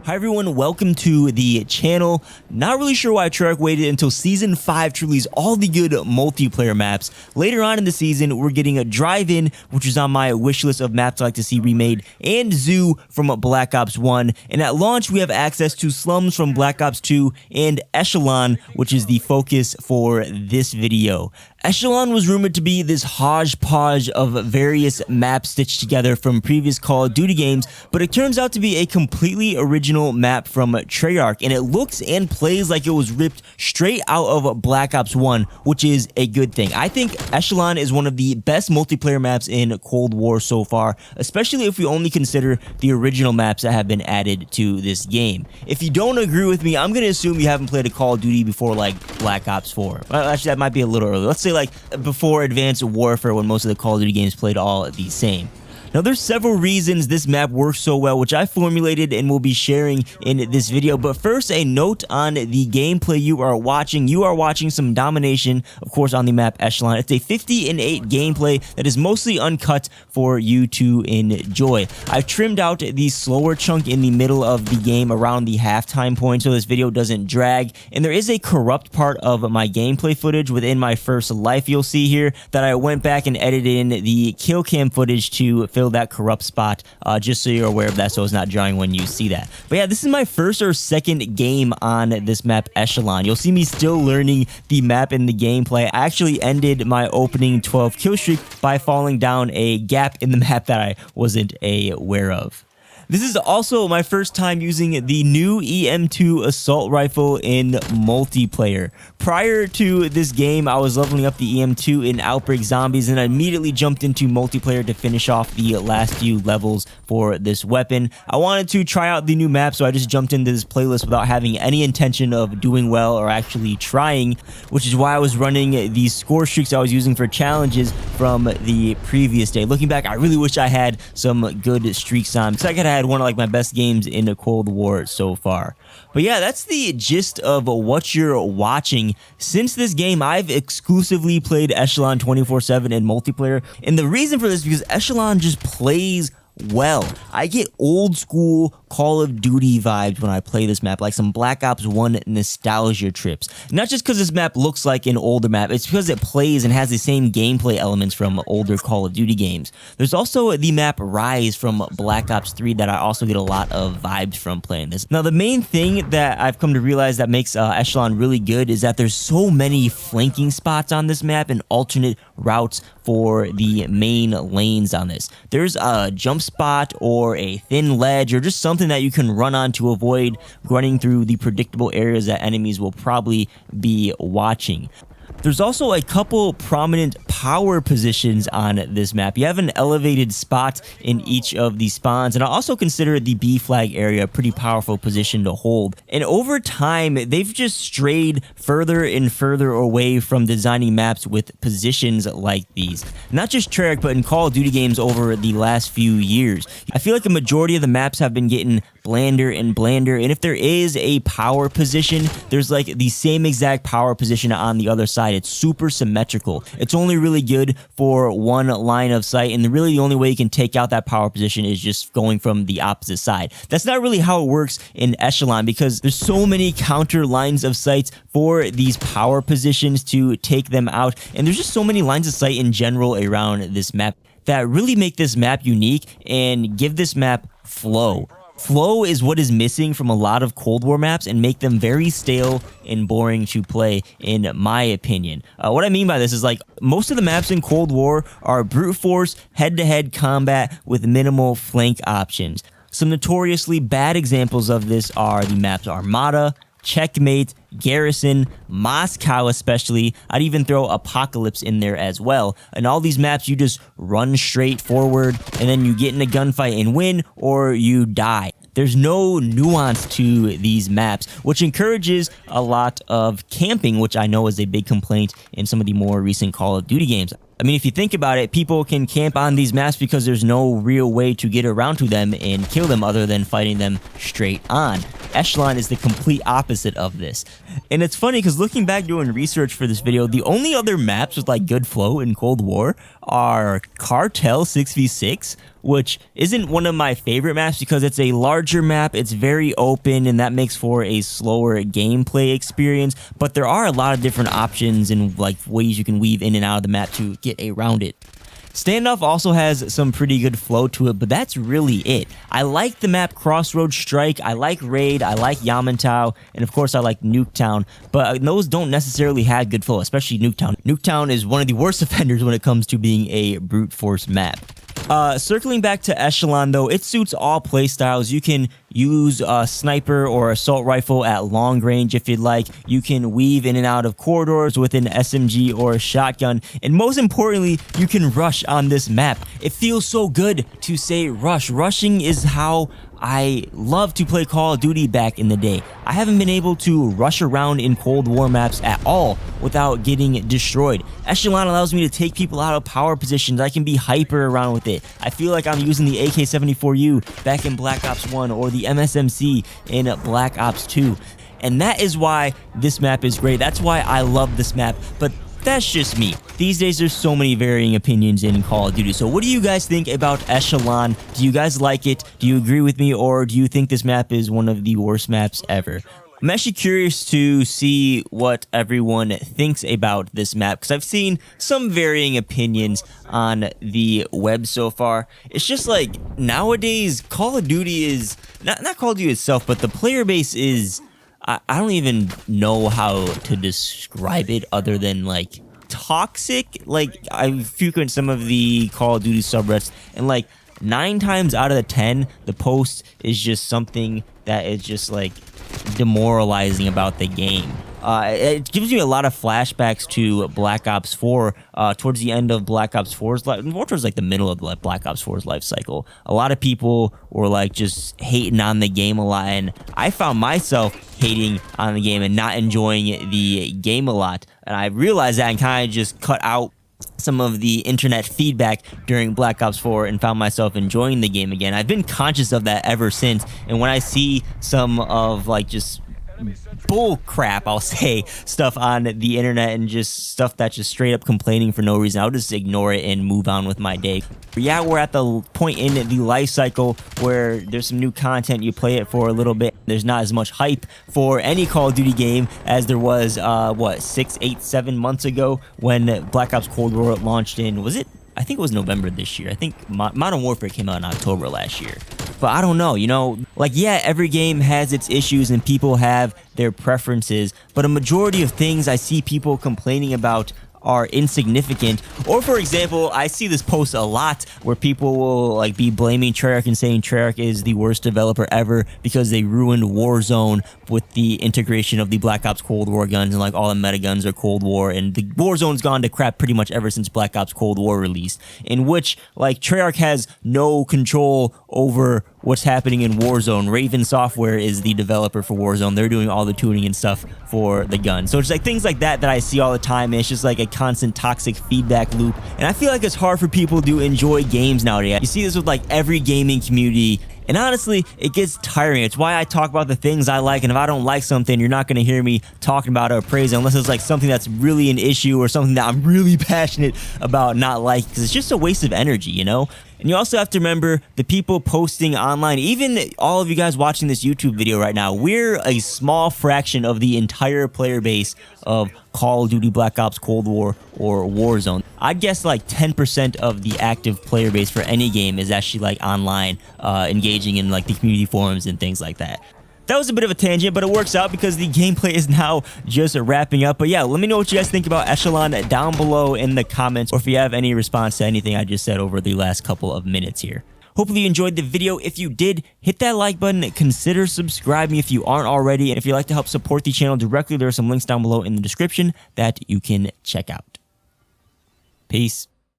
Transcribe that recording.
Hi everyone, welcome to the channel. Not really sure why Treyarch waited until Season 5 to release all the good multiplayer maps. Later on in the season, we're getting a Drive-In, which is on my wish list of maps I'd like to see remade, and Zoo from Black Ops 1. And at launch, we have access to Slums from Black Ops 2 and ECHELON, which is the focus for this video. ECHELON was rumored to be this hodgepodge of various maps stitched together from previous Call of Duty games, but it turns out to be a completely original map from Treyarch, and it looks and plays like it was ripped straight out of Black Ops 1, which is a good thing. I think ECHELON is one of the best multiplayer maps in Cold War so far, especially if we only consider the original maps that have been added to this game. If you don't agree with me, I'm going to assume you haven't played a Call of Duty before like Black Ops 4. Well, actually, that might be a little early. Let's say like before Advanced Warfare, when most of the Call of Duty games played all the same. Now, there's several reasons this map works so well, which I formulated and will be sharing in this video. But first, a note on the gameplay you are watching. You are watching some domination, of course, on the map ECHELON. It's a 50-8 gameplay that is mostly uncut for you to enjoy. I've trimmed out the slower chunk in the middle of the game around the halftime point so this video doesn't drag. And there is a corrupt part of my gameplay footage within my first life you'll see here that I went back and edited in the kill cam footage to fill that corrupt spot, just so you're aware of that so it's not drawing when you see that. But yeah, this is my first or second game on this map ECHELON. You'll see me still learning the map and the gameplay. I actually ended my opening 12 kill streak by falling down a gap in the map that I wasn't aware of. This is also my first time using the new EM2 Assault Rifle in multiplayer. Prior to this game, I was leveling up the EM2 in Outbreak Zombies, and I immediately jumped into multiplayer to finish off the last few levels for this weapon. I wanted to try out the new map, so I just jumped into this playlist without having any intention of doing well or actually trying, which is why I was running these score streaks I was using for challenges from the previous day. Looking back, I really wish I had some good streaks on, because I could have had one of like my best games in the Cold War so far. But yeah, that's the gist of what you're watching. Since this game, I've exclusively played ECHELON 24/7 in multiplayer, and the reason for this is because ECHELON just plays well. I get old school Call of Duty vibes when I play this map, like some Black Ops 1 nostalgia trips. Not just because this map looks like an older map, it's because it plays and has the same gameplay elements from older Call of Duty games. There's also the map Rise from Black Ops 3 that I also get a lot of vibes from playing this. Now, the main thing that I've come to realize that makes ECHELON really good is that there's so many flanking spots on this map and alternate routes for the main lanes on this. There's a jump spot or a thin ledge or just something that you can run on to avoid running through the predictable areas that enemies will probably be watching. There's also a couple prominent power positions on this map. You have an elevated spot in each of these spawns, and I also consider the B flag area a pretty powerful position to hold. And over time, they've just strayed further and further away from designing maps with positions like these. Not just Treyarch, but in Call of Duty games over the last few years. I feel like a majority of the maps have been getting blander and blander, and if there is a power position, there's like the same exact power position on the other side. It's super symmetrical. It's only really good for one line of sight, and really the only way you can take out that power position is just going from the opposite side. That's not really how it works in ECHELON, because there's so many counter lines of sight for these power positions to take them out, and there's just so many lines of sight in general around this map that really make this map unique and give this map flow. Flow is what is missing from a lot of Cold War maps and make them very stale and boring to play, in my opinion. What I mean by this is like most of the maps in Cold War are brute force, head-to-head combat with minimal flank options. Some notoriously bad examples of this are the maps Armada, Checkmate, Garrison, Moscow especially. I'd even throw Apocalypse in there as well. And all these maps, you just run straight forward and then you get in a gunfight and win, or you die. There's no nuance to these maps, which encourages a lot of camping, which I know is a big complaint in some of the more recent Call of Duty games. I mean, if you think about it, people can camp on these maps because there's no real way to get around to them and kill them other than fighting them straight on. Echelon is the complete opposite of this. And it's funny because looking back doing research for this video, the only other maps with like good flow in Cold War are Cartel 6v6, which isn't one of my favorite maps because it's a larger map, it's very open, and that makes for a slower gameplay experience. But there are a lot of different options and like ways you can weave in and out of the map to get around it. Standoff also has some pretty good flow to it, but that's really it. I like the map Crossroads Strike, I like Raid, I like Yamantau, and of course I like Nuketown, but those don't necessarily have good flow, especially Nuketown. Nuketown is one of the worst offenders when it comes to being a brute force map. Circling back to Echelon though, it suits all playstyles. You can use a sniper or assault rifle at long range if you'd like. You can weave in and out of corridors with an SMG or a shotgun. And most importantly, you can rush on this map. It feels so good to say rush. Rushing is how I love to play Call of Duty back in the day. I haven't been able to rush around in Cold War maps at all without getting destroyed. Echelon allows me to take people out of power positions. I can be hyper around with it. I feel like I'm using the AK-74U back in Black Ops 1 or the MSMC in Black Ops 2. And that is why this map is great. That's why I love this map. But that's just me. These days, there's so many varying opinions in Call of Duty. So what do you guys think about Echelon? Do you guys like it? Do you agree with me? Or do you think this map is one of the worst maps ever? I'm actually curious to see what everyone thinks about this map because I've seen some varying opinions on the web so far. It's just like nowadays, Call of Duty is not Call of Duty itself, but the player base is, I don't even know how to describe it other than like toxic. Like I frequent some of the Call of Duty subreddits and like 9 times out of the 10 the post is just something that is just like demoralizing about the game. It gives me a lot of flashbacks to Black Ops 4 towards the end of Black Ops 4's life, more towards like the middle of Black Ops 4's life cycle. A lot of people were like just hating on the game a lot, and I found myself hating on the game and not enjoying the game a lot. And I realized that and kind of just cut out some of the internet feedback during Black Ops 4 and found myself enjoying the game again. I've been conscious of that ever since, and when I see some of like just bull crap, I'll say, stuff on the internet and just stuff that's just straight up complaining for no reason, I'll just ignore it and move on with my day. But yeah, we're at the point in the life cycle where there's some new content, you play it for a little bit, there's not as much hype for any Call of Duty game as there was, 6, 8, 7 months ago when Black Ops Cold War launched in, was it? I think it was November this year. I think Modern Warfare came out in October last year. But I don't know, you know, like, yeah, every game has its issues and people have their preferences, but a majority of things I see people complaining about are insignificant. Or for example, I see this post a lot where people will like be blaming Treyarch and saying Treyarch is the worst developer ever because they ruined Warzone with the integration of the Black Ops Cold War guns, and like all the meta guns are Cold War, and the Warzone's gone to crap pretty much ever since Black Ops Cold War released, in which like Treyarch has no control over what's happening in Warzone. Raven Software is the developer for Warzone. They're doing all the tuning and stuff for the gun. So it's like things like that that I see all the time, and it's just like a constant toxic feedback loop. And I feel like it's hard for people to enjoy games nowadays. You see this with like every gaming community, and honestly, it gets tiring. It's why I talk about the things I like, and if I don't like something, you're not going to hear me talking about it or praise it unless it's like something that's really an issue or something that I'm really passionate about not liking, because it's just a waste of energy, you know? And you also have to remember the people posting online, even all of you guys watching this YouTube video right now, we're a small fraction of the entire player base of Call of Duty Black Ops Cold War or Warzone. I'd guess like 10% of the active player base for any game is actually like online, engaging in like the community forums and things like that. That was a bit of a tangent, but it works out because the gameplay is now just wrapping up. But yeah, let me know what you guys think about Echelon down below in the comments, or if you have any response to anything I just said over the last couple of minutes here. Hopefully you enjoyed the video. If you did, hit that like button, consider subscribing if you aren't already, and if you'd like to help support the channel directly, there are some links down below in the description that you can check out. Peace.